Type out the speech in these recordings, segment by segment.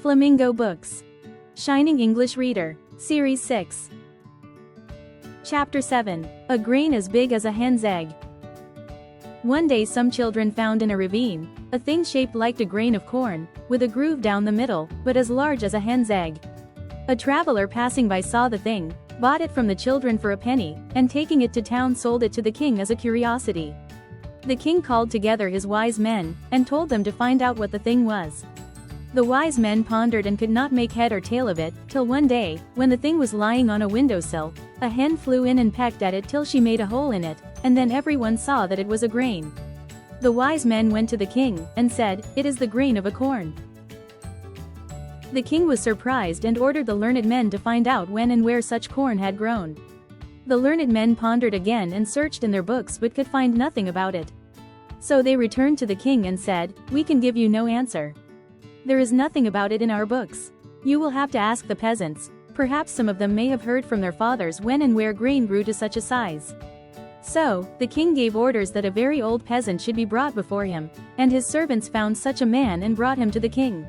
Flamingo Books. Shining English Reader. Series 6. Chapter 7. A Grain as Big as a Hen's Egg. One day some children found in a ravine a thing shaped like a grain of corn, with a groove down the middle, but as large as a hen's egg. A traveler passing by saw the thing, bought it from the children for a penny, and taking it to town sold it to the king as a curiosity. The king called together his wise men, and told them to find out what the thing was. The wise men pondered and could not make head or tail of it, till one day, when the thing was lying on a windowsill, a hen flew in and pecked at it till she made a hole in it, and then everyone saw that it was a grain. The wise men went to the king, and said, "It is the grain of a corn." The king was surprised and ordered the learned men to find out when and where such corn had grown. The learned men pondered again and searched in their books but could find nothing about it. So they returned to the king and said, "We can give you no answer. There is nothing about it in our books. You will have to ask the peasants. Perhaps some of them may have heard from their fathers when and where grain grew to such a size." So, the king gave orders that a very old peasant should be brought before him, and his servants found such a man and brought him to the king.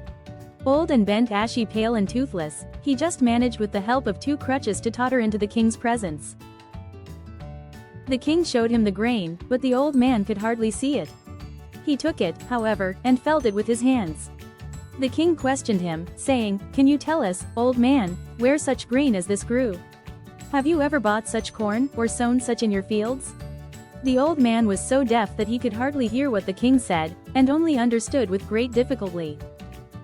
Old and bent, ashy, pale and toothless, he just managed with the help of 2 crutches to totter into the king's presence. The king showed him the grain, but the old man could hardly see it. He took it, however, and felt it with his hands. The king questioned him, saying, "Can you tell us, old man, where such grain as this grew? Have you ever bought such corn, or sown such in your fields?" The old man was so deaf that he could hardly hear what the king said, and only understood with great difficulty.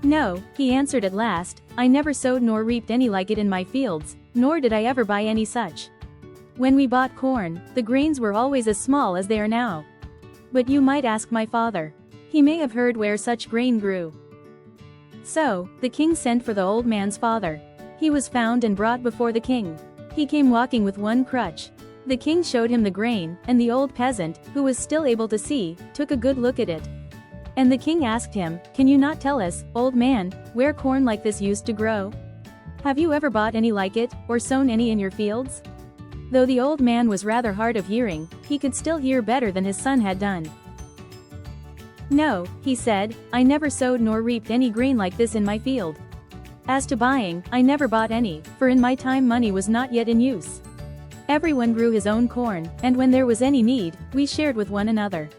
"No," he answered at last, "I never sowed nor reaped any like it in my fields, nor did I ever buy any such. When we bought corn, the grains were always as small as they are now. But you might ask my father. He may have heard where such grain grew." So, the king sent for the old man's father. He was found and brought before the king. He came walking with 1 crutch. The king showed him the grain, and the old peasant, who was still able to see, took a good look at it. And the king asked him, "Can you not tell us, old man, where corn like this used to grow? Have you ever bought any like it, or sown any in your fields?" Though the old man was rather hard of hearing, he could still hear better than his son had done. "No," he said, "I never sowed nor reaped any grain like this in my field. As to buying, I never bought any, for in my time money was not yet in use. Everyone grew his own corn, and when there was any need, we shared with one another.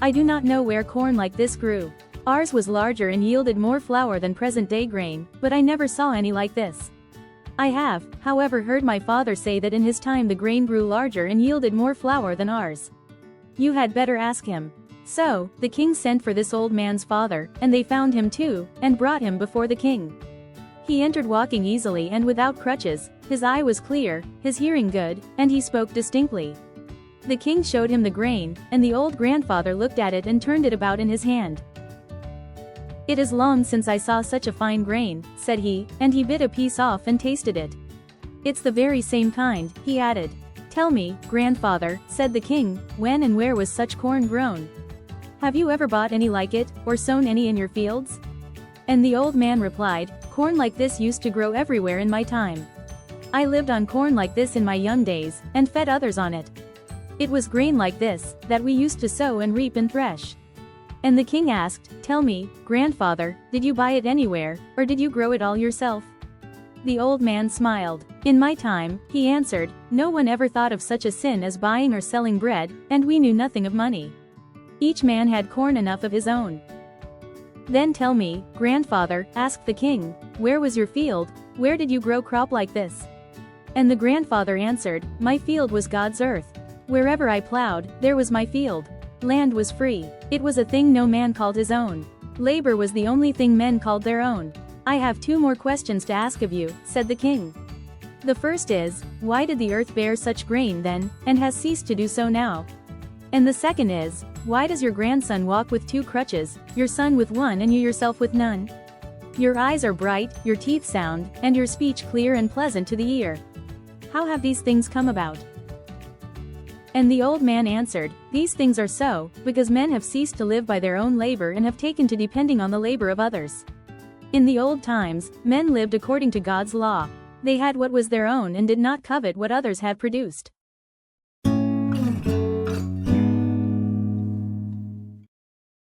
I do not know where corn like this grew. Ours was larger and yielded more flour than present-day grain, but I never saw any like this. I have, however, heard my father say that in his time the grain grew larger and yielded more flour than ours. You had better ask him." So, the king sent for this old man's father, and they found him too, and brought him before the king. He entered walking easily and without crutches, his eye was clear, his hearing good, and he spoke distinctly. The king showed him the grain, and the old grandfather looked at it and turned it about in his hand. "It is long since I saw such a fine grain," said he, and he bit a piece off and tasted it. "It's the very same kind," he added. "Tell me, grandfather," said the king, "when and where was such corn grown? Have you ever bought any like it, or sown any in your fields?" And the old man replied, "Corn like this used to grow everywhere in my time. I lived on corn like this in my young days, and fed others on it. It was grain like this, that we used to sow and reap and thresh." And the king asked, "Tell me, grandfather, did you buy it anywhere, or did you grow it all yourself?" The old man smiled. "In my time," he answered, "no one ever thought of such a sin as buying or selling bread, and we knew nothing of money. Each man had corn enough of his own." "Then tell me, grandfather," asked the king, "where was your field? Where did you grow crop like this?" And the grandfather answered, "My field was God's earth. Wherever I plowed, there was my field. Land was free. It was a thing no man called his own. Labor was the only thing men called their own." "I have 2 more questions to ask of you," said the king. "The first is, why did the earth bear such grain then, and has ceased to do so now? And the second is, why does your grandson walk with 2 crutches, your son with 1 and you yourself with none? Your eyes are bright, your teeth sound, and your speech clear and pleasant to the ear. How have these things come about?" And the old man answered, "These things are so, because men have ceased to live by their own labor and have taken to depending on the labor of others. In the old times, men lived according to God's law. They had what was their own and did not covet what others had produced.